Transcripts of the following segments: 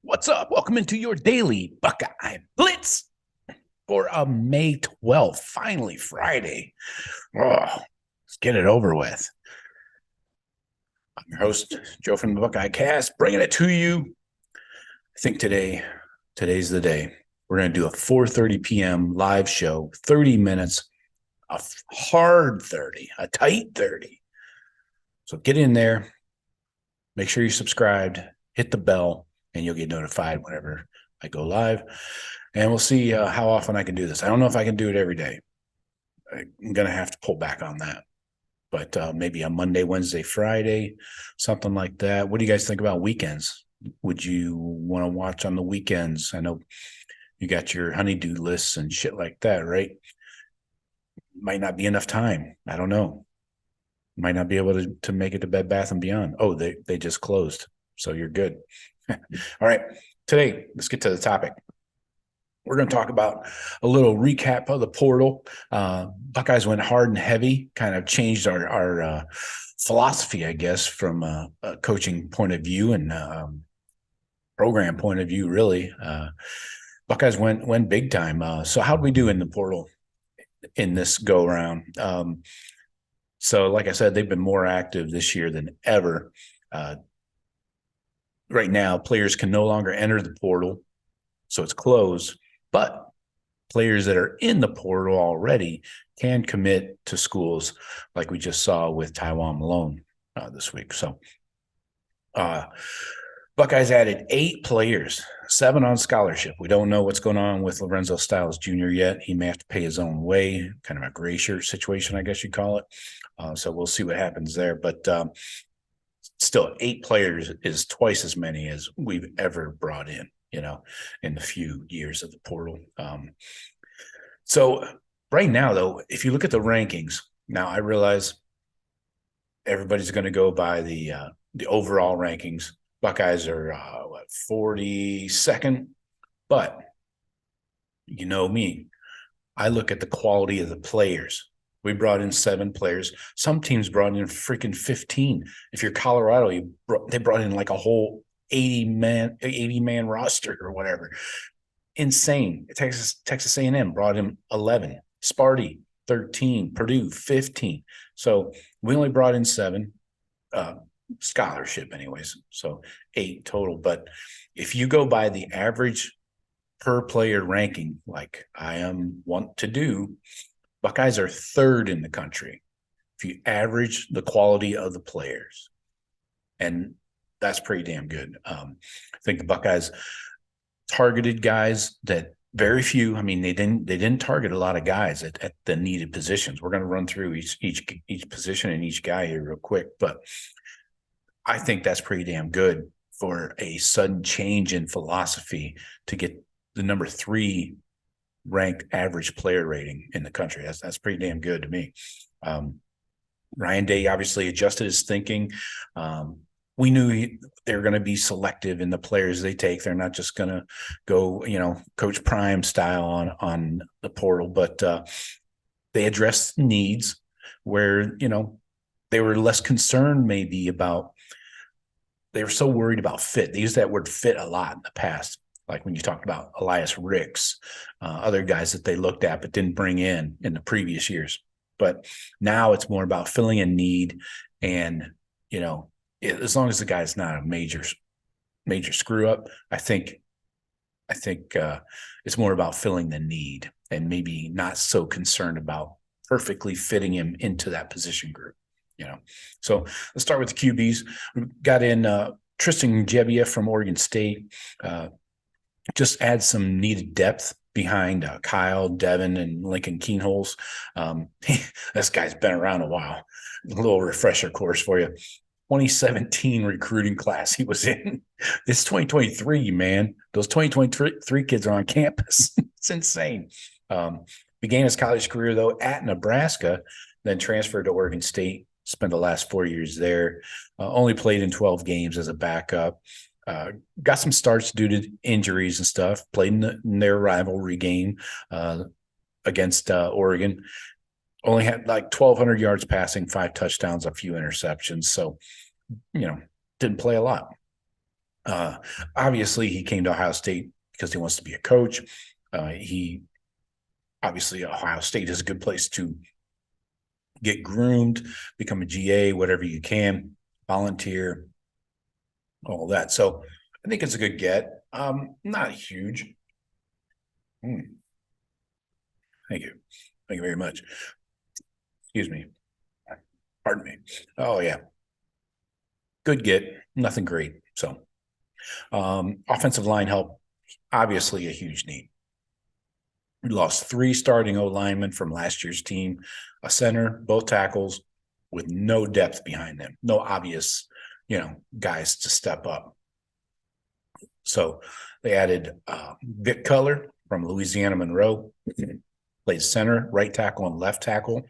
What's up? Welcome into your daily Buckeye Blitz for a May 12th, finally Friday. Let's get it over with. I'm your host, Joe from the Buckeye Cast, bringing it to you. I think today's the day. We're going to do a 4:30 p.m. live show, 30 minutes, a hard 30, a tight 30. So get in there, make sure you're subscribed, hit the bell, and you'll get notified whenever I go live. And we'll see how often I can do this. I don't know if I can do it every day. I'm going to have to pull back on that. But maybe a Monday, Wednesday, Friday, something like that. What do you guys think about weekends? Would you want to watch on the weekends? I know you got your honeydew lists and shit like that, right? Might not be enough time. I don't know. Might not be able to make it to Bed Bath & Beyond. Oh, they just closed. So you're good. All right. Today, let's get to the topic. We're going to talk about a little recap of the portal. Buckeyes went hard and heavy, kind of changed our philosophy, I guess, from a coaching point of view and program point of view, really. Buckeyes went big time. So how did we do in the portal in this go around? So like I said, they've been more active this year than ever. Right now, players can no longer enter the portal, so it's closed. But players that are in the portal already can commit to schools, like we just saw with Taiwan Malone this week. So Buckeyes added 8 players, 7 on scholarship. We don't know what's going on with Lorenzo Styles Jr. yet. He may have to pay his own way, kind of a gray shirt situation, I guess you'd call it. So we'll see what happens there. But still, 8 players is twice as many as we've ever brought in, in the few years of the portal. So right now, though, if you look at the rankings, now I realize everybody's going to go by the overall rankings. Buckeyes are 42nd, but you know me, I look at the quality of the players. We brought in 7 players. Some teams brought in freaking 15. If you're Colorado, they brought in like a whole 80-man roster or whatever. Insane. Texas A&M brought in 11. Sparty 13. Purdue 15. So we only brought in 7. Scholarship anyways. So 8 total. But if you go by the average per player ranking, like I want to do, Buckeyes are 3rd in the country if you average the quality of the players. And that's pretty damn good. I think the Buckeyes targeted guys that very few. I mean, they didn't target a lot of guys at the needed positions. We're going to run through each position and each guy here real quick, but I think that's pretty damn good for a sudden change in philosophy to get the number 3 ranked average player rating in the country. That's pretty damn good to me. Ryan Day obviously adjusted his thinking. We knew they were going to be selective in the players they take. They're not just going to go, Coach Prime style on the portal, but they addressed needs where, they were less concerned maybe about, they were so worried about fit. They used that word fit a lot in the past. Like when you talked about Elias Ricks, other guys that they looked at but didn't bring in the previous years. But now it's more about filling a need, and as long as the guy's not a major screw up, I think it's more about filling the need and maybe not so concerned about perfectly fitting him into that position group. So let's start with the QBs. We got in Tristan Gebbia from Oregon State. Just add some needed depth behind Kyle, Devin, and Lincoln Keenholz. This guy's been around a while. A little refresher course for you. 2017 recruiting class he was in. It's 2023, man. Those 2023 kids are on campus. It's insane. Began his college career, though, at Nebraska, then transferred to Oregon State. Spent the last 4 years there. Only played in 12 games as a backup. Got some starts due to injuries and stuff. Played in their rivalry game against Oregon. Only had like 1,200 yards passing, 5 touchdowns, a few interceptions. So, didn't play a lot. Uh, Obviously, he came to Ohio State because he wants to be a coach. He obviously Ohio State is a good place to get groomed, become a GA, whatever you can, volunteer, all that. So I think it's a good get. Not huge. Thank you. Thank you very much. Excuse me. Pardon me. Oh yeah. Good get. Nothing great. So offensive line help, obviously a huge need. We lost 3 starting O linemen from last year's team, a center, both tackles, with no depth behind them, no obvious, guys to step up. So they added Vic Cutler from Louisiana Monroe, played center, right tackle, and left tackle.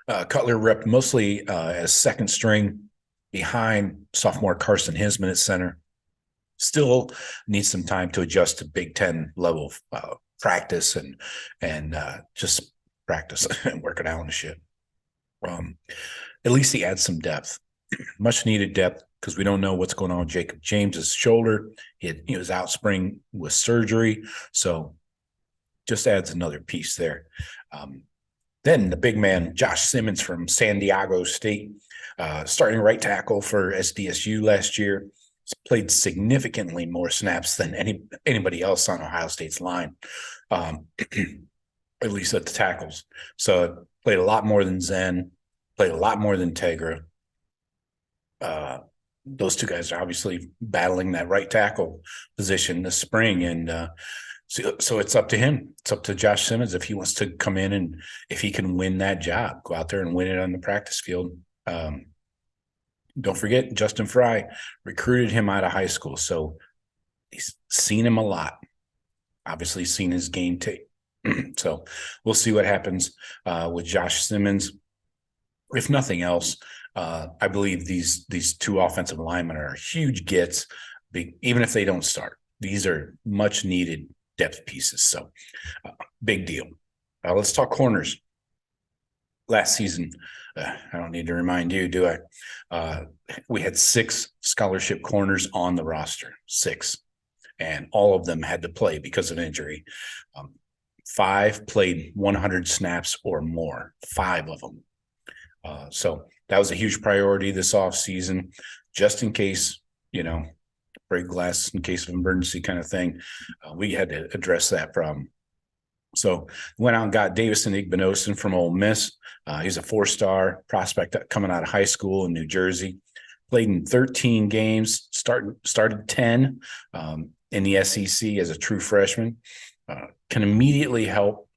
Cutler repped mostly as second string behind sophomore Carson Hisman at center. Still needs some time to adjust to Big Ten level practice and just practice and working out and shit. At least he adds some depth, much needed depth, because we don't know what's going on with Jacob James's shoulder. He was out spring with surgery, so just adds another piece there. Then the big man, Josh Simmons from San Diego State, starting right tackle for SDSU last year, played significantly more snaps than anybody else on Ohio State's line, at least at the tackles. So played a lot more than Zen, played a lot more than Tegra. Those two guys are obviously battling that right tackle position this spring, and so it's up to him. It's up to Josh Simmons if he wants to come in and if he can win that job, go out there and win it on the practice field. Don't forget, Justin Fry recruited him out of high school, so he's seen him a lot. Obviously, seen his game tape. So we'll see what happens with Josh Simmons. If nothing else, I believe these 2 offensive linemen are huge gets, even if they don't start. These are much needed depth pieces, so big deal. Let's talk corners. Last season, I don't need to remind you, do I? We had 6 scholarship corners on the roster, 6, and all of them had to play because of injury. 5 played 100 snaps or more, 5 of them. So that was a huge priority this offseason, just in case, break glass in case of emergency kind of thing. We had to address that problem. So went out and got Davison Igbinosun from Ole Miss. He's a 4-star prospect coming out of high school in New Jersey. Played in 13 games, started 10 in the SEC as a true freshman. Can immediately help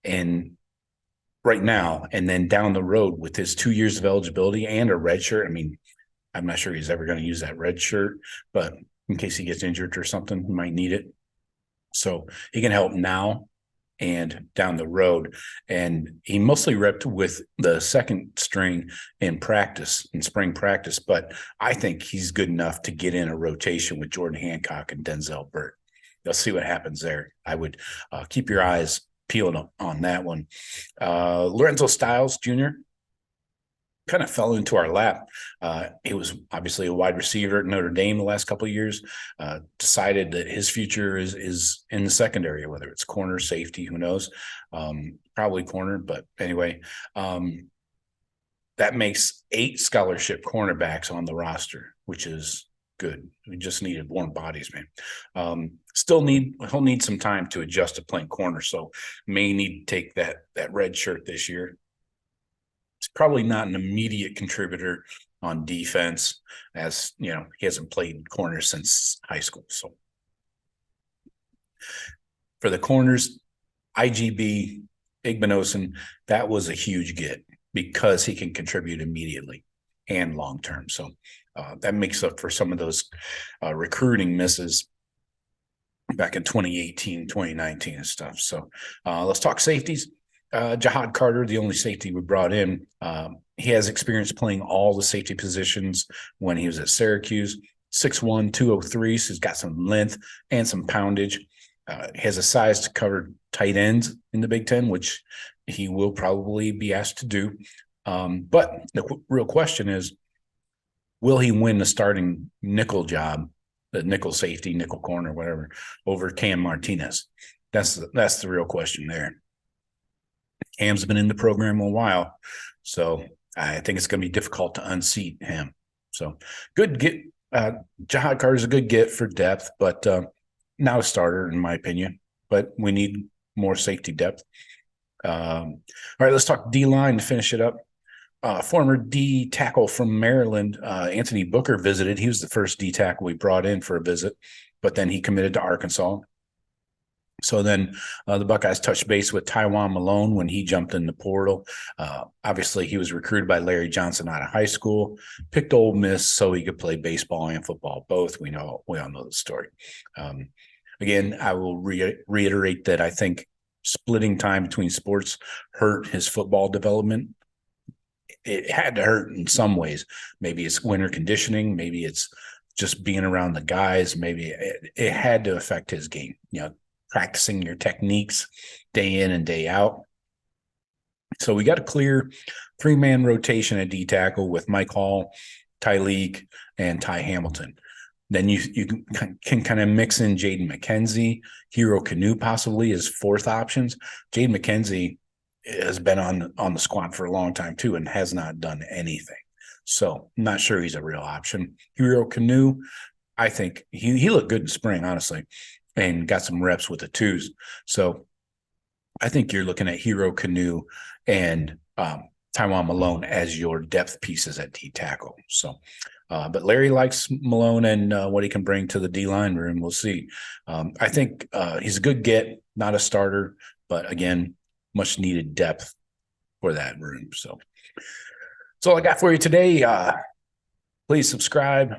right now and then down the road with his 2 years of eligibility and a red shirt. I mean, I'm not sure he's ever going to use that red shirt, but in case he gets injured or something, he might need it. So he can help now and down the road. And he mostly repped with the second string in spring practice, but I think he's good enough to get in a rotation with Jordan Hancock and Denzel Burt. Let's see what happens there. I would keep your eyes peeled on that one. Lorenzo Styles Jr. kind of fell into our lap. He was obviously a wide receiver at Notre Dame the last couple of years. Decided that his future is in the secondary, whether it's corner, safety, who knows? Probably corner, but anyway, that makes 8 scholarship cornerbacks on the roster, which is good. We just needed warm bodies, man. He'll need some time to adjust to playing corner, so may need to take that red shirt this year. He's probably not an immediate contributor on defense, as he hasn't played corner since high school. So for the corners, IGB, Igbinosun, that was a huge get because he can contribute immediately and long term. So that makes up for some of those recruiting misses back in 2018, 2019 and stuff. So let's talk safeties. Jahad Carter, the only safety we brought in, he has experience playing all the safety positions when he was at Syracuse. 6'1", 203, so he's got some length and some poundage. He has a size to cover tight ends in the Big Ten, which he will probably be asked to do. But the real question is, will he win the starting nickel job, the nickel safety, nickel corner, whatever, over Cam Martinez? That's the real question there. Cam's been in the program a while, so I think it's going to be difficult to unseat him. So good get. Jahad Carter is a good get for depth, but not a starter in my opinion. But we need more safety depth. All right, let's talk D-line to finish it up. Former D tackle from Maryland, Anthony Booker, visited. He was the first D tackle we brought in for a visit, but then he committed to Arkansas. So then the Buckeyes touched base with Tywone Malone when he jumped in the portal. Obviously, he was recruited by Larry Johnson out of high school, picked Ole Miss so he could play baseball and football, both. We all know the story. Again, I will reiterate that I think splitting time between sports hurt his football development. It had to hurt in some ways. Maybe it's winter conditioning. Maybe it's just being around the guys. Maybe it had to affect his game, practicing your techniques day in and day out. So we got a clear 3-man rotation at D tackle with Mike Hall, Tyleek, and Ty Hamilton. Then you can kind of mix in Jaden McKenzie, Hero Canoe possibly as fourth options. Jaden McKenzie has been on the squad for a long time too and has not done anything. So I'm not sure he's a real option. Hero Canoe, I think he looked good in spring, honestly, and got some reps with the twos. So I think you're looking at Hero Canoe and Tywone Malone as your depth pieces at D tackle. So, but Larry likes Malone and what he can bring to the D-line room. We'll see. I think he's a good get, not a starter, but again, much needed depth for that room. So that's all I got for you today. Please subscribe.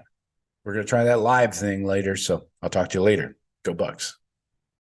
We're going to try that live thing later. So I'll talk to you later. Go Bucks.